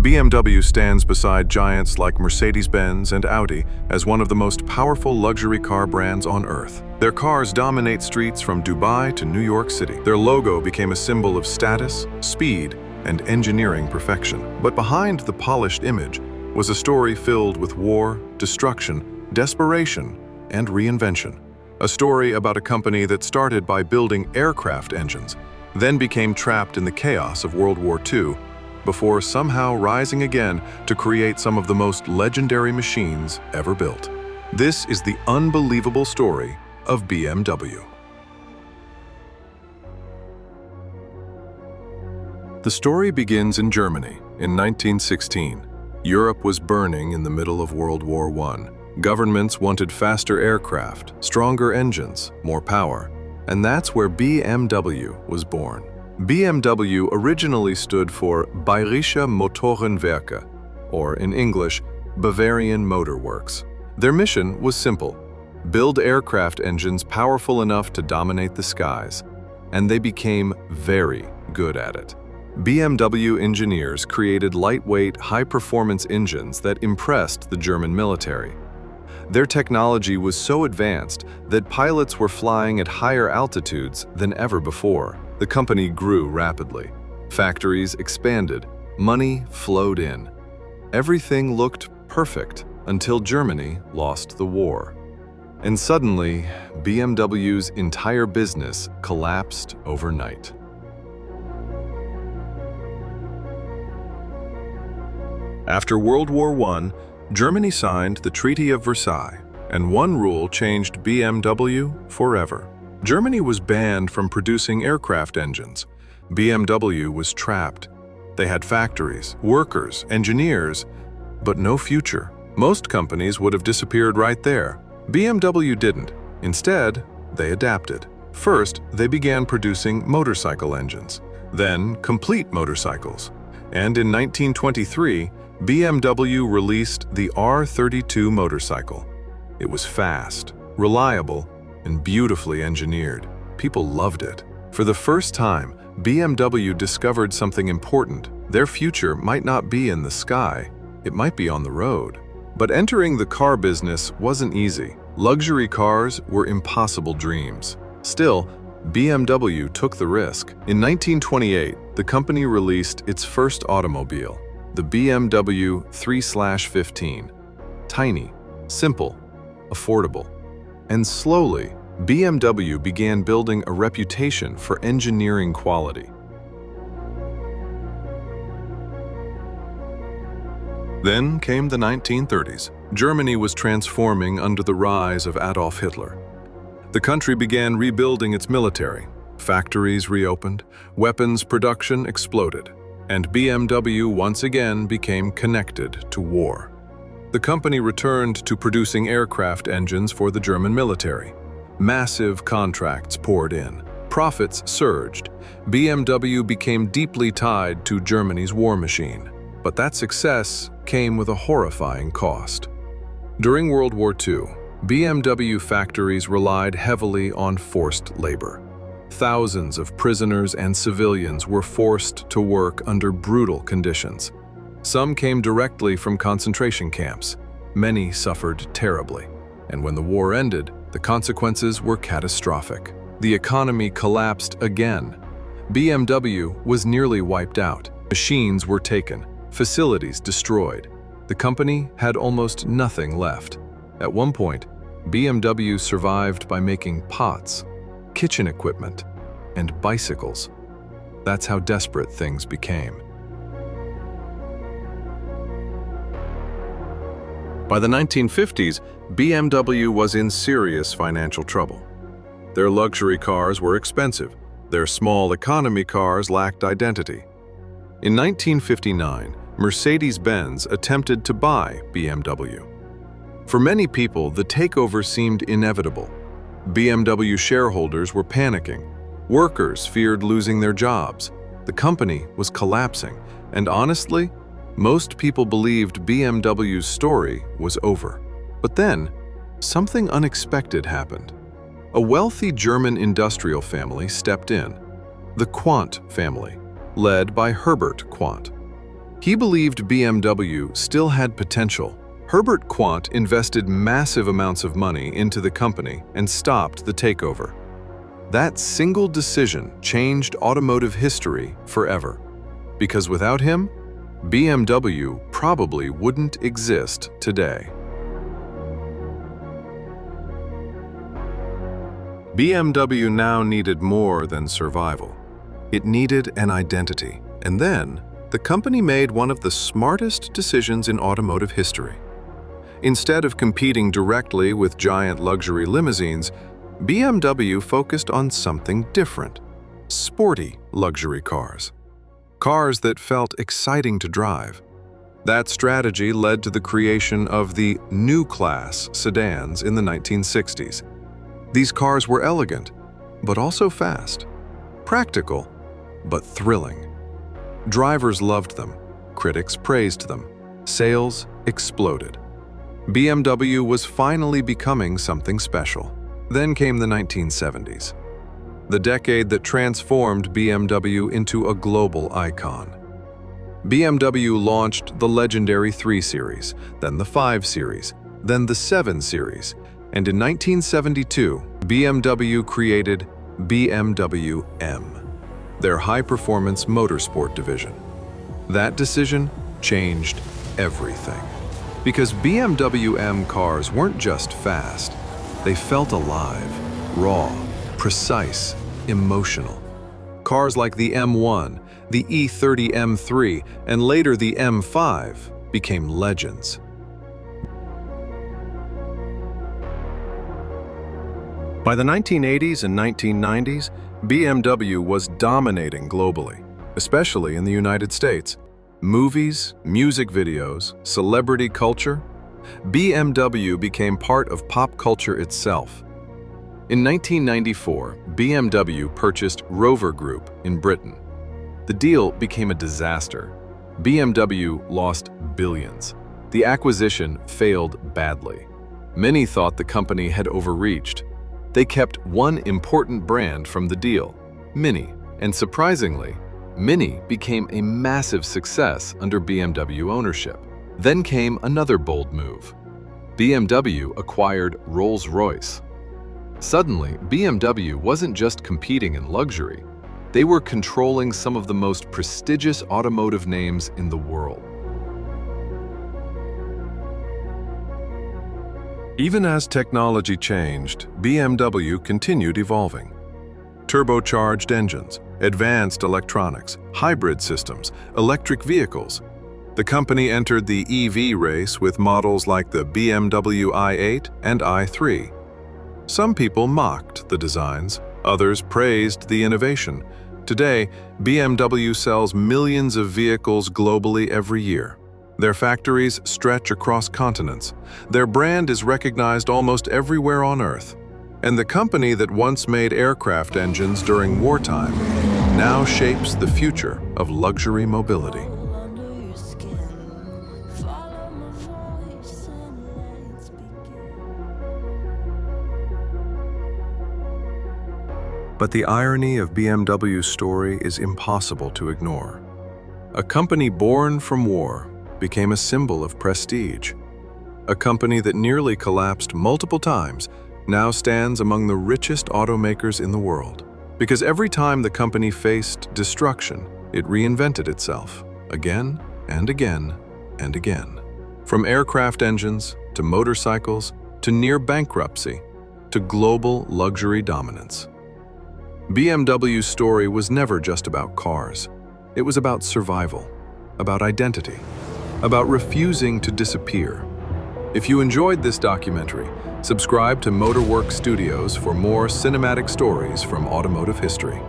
BMW stands beside giants like Mercedes-Benz and Audi as one of the most powerful luxury car brands on Earth. Their cars dominate streets from Dubai to New York City. Their logo became a symbol of status, speed, and engineering perfection. But behind the polished image was a story filled with war, destruction, desperation, and reinvention. A story about a company that started by building aircraft engines, then became trapped in the chaos of World War II, before somehow rising again to create some of the most legendary machines ever built. This is the unbelievable story of BMW. The story begins in Germany in 1916. Europe was burning in the middle of World War I. Governments wanted faster aircraft, stronger engines, more power, and that's where BMW was born. BMW originally stood for Bayerische Motorenwerke, or in English, Bavarian Motorworks. Their mission was simple: build aircraft engines powerful enough to dominate the skies, and they became very good at it. BMW engineers created lightweight, high-performance engines that impressed the German military. Their technology was so advanced that pilots were flying at higher altitudes than ever before. The company grew rapidly. Factories expanded. Money flowed in. Everything looked perfect until Germany lost the war. And suddenly, BMW's entire business collapsed overnight. After World War I, Germany signed the Treaty of Versailles, and one rule changed BMW forever. Germany was banned from producing aircraft engines. BMW was trapped. They had factories, workers, engineers, but no future. Most companies would have disappeared right there. BMW didn't. Instead, they adapted. First, they began producing motorcycle engines, then complete motorcycles. And in 1923, BMW released the R32 motorcycle. It was fast, reliable, and beautifully engineered. People loved it. For the first time, BMW discovered something important. Their future might not be in the sky, it might be on the road. But entering the car business wasn't easy. Luxury cars were impossible dreams. Still, BMW took the risk. In 1928, the company released its first automobile, the BMW 3/15. Tiny, simple, affordable. And slowly, BMW began building a reputation for engineering quality. Then came the 1930s. Germany was transforming under the rise of Adolf Hitler. The country began rebuilding its military. Factories reopened, weapons production exploded, and BMW once again became connected to war. The company returned to producing aircraft engines for the German military. Massive contracts poured in. Profits surged. BMW became deeply tied to Germany's war machine. But that success came with a horrifying cost. During World War II, BMW factories relied heavily on forced labor. Thousands of prisoners and civilians were forced to work under brutal conditions. Some came directly from concentration camps. Many suffered terribly. And when the war ended, the consequences were catastrophic. The economy collapsed again. BMW was nearly wiped out. Machines were taken, facilities destroyed. The company had almost nothing left. At one point, BMW survived by making pots, kitchen equipment, and bicycles. That's how desperate things became. By the 1950s, BMW was in serious financial trouble. Their luxury cars were expensive. Their small economy cars lacked identity. In 1959, Mercedes-Benz attempted to buy BMW. For many people, the takeover seemed inevitable. BMW shareholders were panicking. Workers feared losing their jobs. The company was collapsing, and honestly, most people believed BMW's story was over. But then, something unexpected happened. A wealthy German industrial family stepped in, the Quandt family, led by Herbert Quandt. He believed BMW still had potential. Herbert Quandt invested massive amounts of money into the company and stopped the takeover. That single decision changed automotive history forever. Because without him, BMW probably wouldn't exist today. BMW now needed more than survival. It needed an identity. And then, the company made one of the smartest decisions in automotive history. Instead of competing directly with giant luxury limousines, BMW focused on something different: sporty luxury cars. Cars that felt exciting to drive. That strategy led to the creation of the new class sedans in the 1960s. These cars were elegant, but also fast, practical, but thrilling. Drivers loved them, critics praised them, sales exploded. BMW was finally becoming something special. Then came the 1970s, the decade that transformed BMW into a global icon. BMW launched the legendary 3 Series, then the 5 Series, then the 7 Series, and in 1972, BMW created BMW M, their high-performance motorsport division. That decision changed everything. Because BMW M cars weren't just fast, they felt alive, raw, precise, emotional. Cars like the M1, the E30 M3, and later the M5 became legends. By the 1980s and 1990s, BMW was dominating globally, especially in the United States. Movies, music videos, celebrity culture, BMW became part of pop culture itself. In 1994, BMW purchased Rover Group in Britain. The deal became a disaster. BMW lost billions. The acquisition failed badly. Many thought the company had overreached. They kept one important brand from the deal, Mini, and surprisingly, Mini became a massive success under BMW ownership. Then came another bold move. BMW acquired Rolls-Royce. Suddenly, BMW wasn't just competing in luxury, they were controlling some of the most prestigious automotive names in the world. Even as technology changed, BMW continued evolving. Turbocharged engines, advanced electronics, hybrid systems, electric vehicles. The company entered the EV race with models like the BMW i8 and i3. Some people mocked the designs, others praised the innovation. Today, BMW sells millions of vehicles globally every year. Their factories stretch across continents. Their brand is recognized almost everywhere on Earth. And the company that once made aircraft engines during wartime now shapes the future of luxury mobility. But the irony of BMW's story is impossible to ignore. A company born from war became a symbol of prestige. A company that nearly collapsed multiple times now stands among the richest automakers in the world. Because every time the company faced destruction, it reinvented itself, again and again and again. From aircraft engines, to motorcycles, to near bankruptcy, to global luxury dominance. BMW's story was never just about cars. It was about survival, about identity, about refusing to disappear. If you enjoyed this documentary, subscribe to Motorworks Studios for more cinematic stories from automotive history.